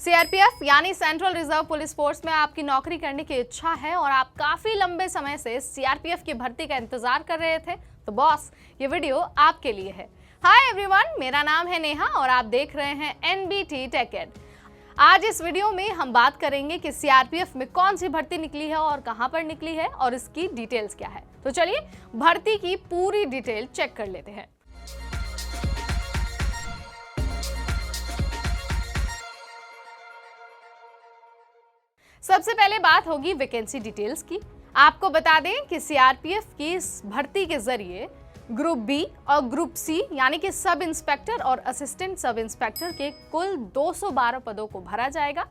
CRPF यानी central reserve police force में आपकी नौकरी करने की इच्छा है और आप काफी लंबे समय से सीआरपीएफ की भर्ती का इंतजार कर रहे थे, तो बॉस ये वीडियो आपके लिए है। हाय एवरीवन, मेरा नाम है नेहा और आप देख रहे हैं एनबीटी टेक एड। आज इस वीडियो में हम बात करेंगे कि सीआरपीएफ में कौन सी भर्ती निकली है और कहां पर निकली है और इसकी डिटेल्स क्या है। तो चलिए भर्ती की पूरी डिटेल चेक कर लेते हैं। सबसे पहले बात होगी वैकेंसी डिटेल्स की। आपको बता दें कि सीआरपीएफ की इस भर्ती के जरिए ग्रुप बी और ग्रुप सी यानी कि सब इंस्पेक्टर और असिस्टेंट सब इंस्पेक्टर के कुल 212 पदों को भरा जाएगा।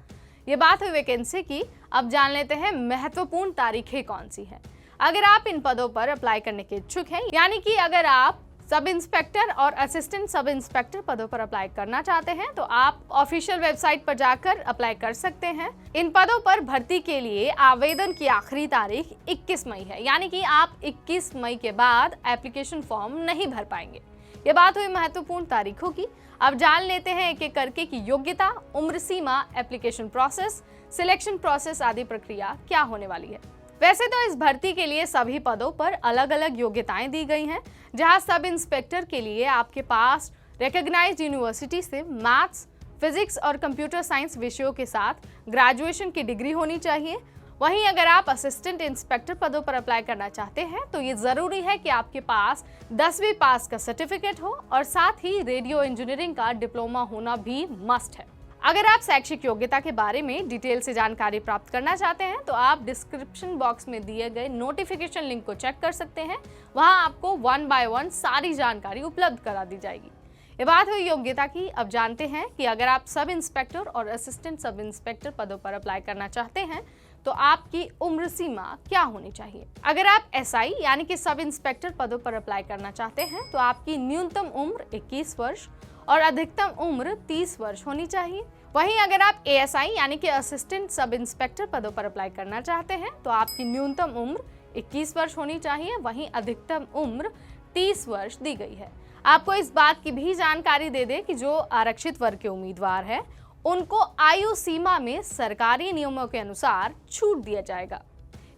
ये बात हुई वैकेंसी की। अब जान लेते हैं महत्वपूर्ण तारीखें कौन सी हैं। अगर आप इन पदों पर अप्लाई करने के इच्छुक हैं, यानी कि अगर आप सब इंस्पेक्टर और असिस्टेंट सब इंस्पेक्टर पदों पर अप्लाई करना चाहते हैं तो आप ऑफिशियल वेबसाइट पर जाकर अप्लाई कर सकते हैं। इन पदों पर भर्ती के लिए आवेदन की आखिरी तारीख 21 मई है, यानी कि आप 21 मई के बाद एप्लीकेशन फॉर्म नहीं भर पाएंगे। ये बात हुई महत्वपूर्ण तारीखों की। अब जान लेते हैं एक एक करके कि योग्यता, उम्र सीमा, एप्लीकेशन प्रोसेस, सिलेक्शन प्रोसेस आदि प्रक्रिया क्या होने वाली है। वैसे तो इस भर्ती के लिए सभी पदों पर अलग अलग योग्यताएं दी गई हैं। जहां सब इंस्पेक्टर के लिए आपके पास रिकॉग्नाइज्ड यूनिवर्सिटी से मैथ्स, फिजिक्स और कंप्यूटर साइंस विषयों के साथ ग्रेजुएशन की डिग्री होनी चाहिए। वहीं अगर आप असिस्टेंट इंस्पेक्टर पदों पर अप्लाई करना चाहते हैं तो ये जरूरी है कि आपके पास 10वीं पास का सर्टिफिकेट हो और साथ ही रेडियो इंजीनियरिंग का डिप्लोमा होना भी मस्ट है। अगर आप शैक्षिक योग्यता के बारे में डिटेल से जानकारी प्राप्त करना चाहते हैं तो आप डिस्क्रिप्शन बॉक्स में दिए गए नोटिफिकेशन लिंक को चेक कर सकते हैं। वहां आपको 1 बाय 1 सारी जानकारी उपलब्ध करा दी जाएगी। ये बात हुई योग्यता की। अब जानते हैं कि अगर आप सब इंस्पेक्टर और असिस्टेंट सब इंस्पेक्टर पदों पर अप्लाई करना चाहते हैं तो आपकी उम्र सीमा क्या होनी चाहिए। अगर आप एसआई यानी कि सब इंस्पेक्टर पदों पर अप्लाई करना चाहते हैं तो आपकी न्यूनतम उम्र 21 वर्ष और अधिकतम उम्र 30 वर्ष होनी चाहिए। वहीं अगर आप एएसआई यानी कि असिस्टेंट सब इंस्पेक्टर पदों पर अप्लाई करना चाहते हैं तो आपकी न्यूनतम उम्र 21 वर्ष होनी चाहिए, वहीं अधिकतम उम्र 30 वर्ष दी गई है। आपको इस बात की भी जानकारी दे दें कि जो आरक्षित वर्ग के उम्मीदवार हैं उनको आयु सीमा में सरकारी नियमों के अनुसार छूट दिया जाएगा।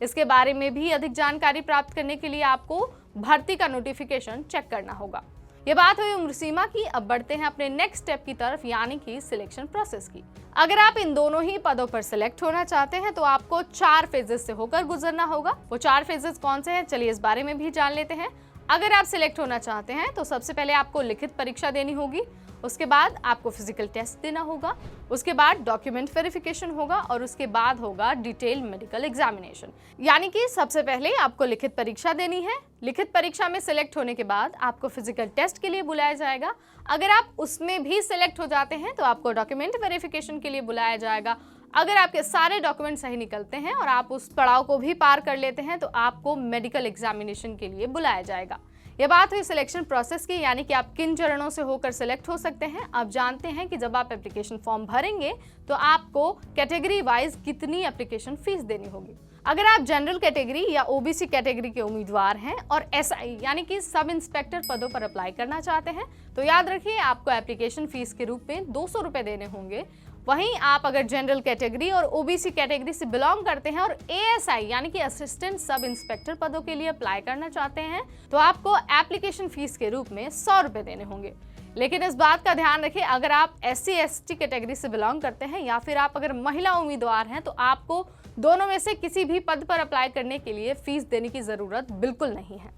इसके बारे में भी अधिक जानकारी प्राप्त करने के लिए आपको भर्ती का नोटिफिकेशन चेक करना होगा। ये बात हुई उम्र सीमा की। अब बढ़ते हैं अपने नेक्स्ट स्टेप की तरफ, यानी कि सिलेक्शन प्रोसेस की। अगर आप इन दोनों ही पदों पर सिलेक्ट होना चाहते हैं तो आपको 4 फेजेस से होकर गुजरना होगा। वो 4 फेजेस कौन से हैं, चलिए इस बारे में भी जान लेते हैं। अगर आप सिलेक्ट होना चाहते हैं तो सबसे पहले आपको लिखित परीक्षा देनी होगी, उसके बाद आपको फिजिकल टेस्ट देना होगा, उसके बाद डॉक्यूमेंट वेरिफिकेशन होगा और उसके बाद होगा डिटेल मेडिकल एग्जामिनेशन। यानी कि सबसे पहले आपको लिखित परीक्षा देनी है। लिखित परीक्षा में सिलेक्ट होने के बाद आपको फिजिकल टेस्ट के लिए बुलाया जाएगा। अगर आप उसमें भी सिलेक्ट हो जाते हैं तो आपको डॉक्यूमेंट वेरिफिकेशन के लिए बुलाया जाएगा। अगर आपके सारे डॉक्यूमेंट सही निकलते हैं और आप उस पड़ाव को भी पार कर लेते हैं तो आपको मेडिकल एग्जामिनेशन के लिए बुलाया जाएगा। ये बात हुई सिलेक्शन प्रोसेस की, यानी कि आप किन चरणों से होकर सिलेक्ट हो सकते हैं। अब जानते हैं कि जब आप एप्लीकेशन फॉर्म भरेंगे तो आपको कैटेगरी वाइज कितनी एप्लीकेशन फीस देनी होगी। अगर आप जनरल कैटेगरी या ओबीसी कैटेगरी के उम्मीदवार हैं और एसआई यानी कि सब इंस्पेक्टर पदों पर अप्लाई करना चाहते हैं तो याद रखिए आपको एप्लीकेशन फीस के रूप में 200 रुपये देने होंगे। वहीं आप अगर जनरल कैटेगरी और ओबीसी कैटेगरी से बिलोंग करते हैं और एएसआई यानी कि असिस्टेंट सब इंस्पेक्टर पदों के लिए अप्लाई करना चाहते हैं तो आपको एप्लीकेशन फीस के रूप में 100 रुपये देने होंगे। लेकिन इस बात का ध्यान रखें, अगर आप SC/ST कैटेगरी से बिलोंग करते हैं या फिर आप अगर महिला उम्मीदवार हैं तो आपको दोनों में से किसी भी पद पर अप्लाई करने के लिए फीस देने की जरूरत बिल्कुल नहीं है।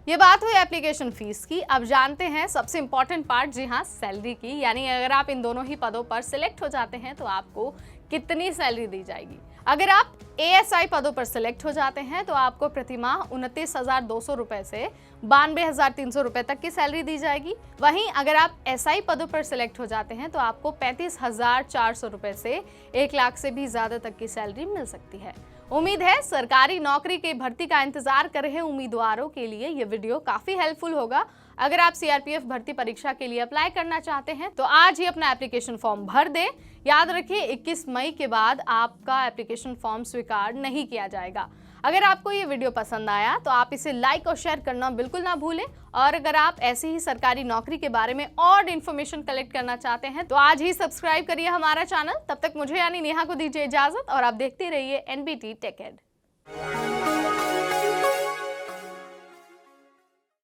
ये बात हुई एप्लीकेशन फीस की। अब जानते हैं सबसे इंपॉर्टेंट पार्ट, जी हाँ, सैलरी की। यानी अगर आप इन दोनोों ही पदों पर सिलेक्ट हो जाते हैं तो आपको कितनी सैलरी दी जाएगी। अगर आप एएसआई पदों पर सिलेक्ट हो जाते हैं तो आपको प्रतिमाह 29,200 रुपए से 92,300 रुपए तक की सैलरी दी जाएगी। वहीं अगर आप एसआई पदों पर सिलेक्ट हो जाते हैं तो आपको 35,400 रुपए से 1 लाख से भी ज्यादा तक की सैलरी मिल सकती है। उम्मीद है सरकारी नौकरी के भर्ती का इंतजार कर रहे उम्मीदवारों के लिए ये वीडियो काफी हेल्पफुल होगा। अगर आप सीआरपीएफ भर्ती परीक्षा के लिए अप्लाई करना चाहते हैं तो आज ही अपना एप्लीकेशन फॉर्म भर दें। याद रखिए 21 मई के बाद आपका एप्लीकेशन फॉर्म स्वीकार नहीं किया जाएगा। अगर आपको ये वीडियो पसंद आया तो आप इसे लाइक और शेयर करना बिल्कुल ना भूलें। और अगर आप ऐसी ही सरकारी नौकरी के बारे में और इन्फॉर्मेशन कलेक्ट करना चाहते हैं तो आज ही सब्सक्राइब करिए हमारा चैनल। तब तक मुझे यानी नेहा को दीजिए इजाजत और आप देखते रहिए NBT टेक एड।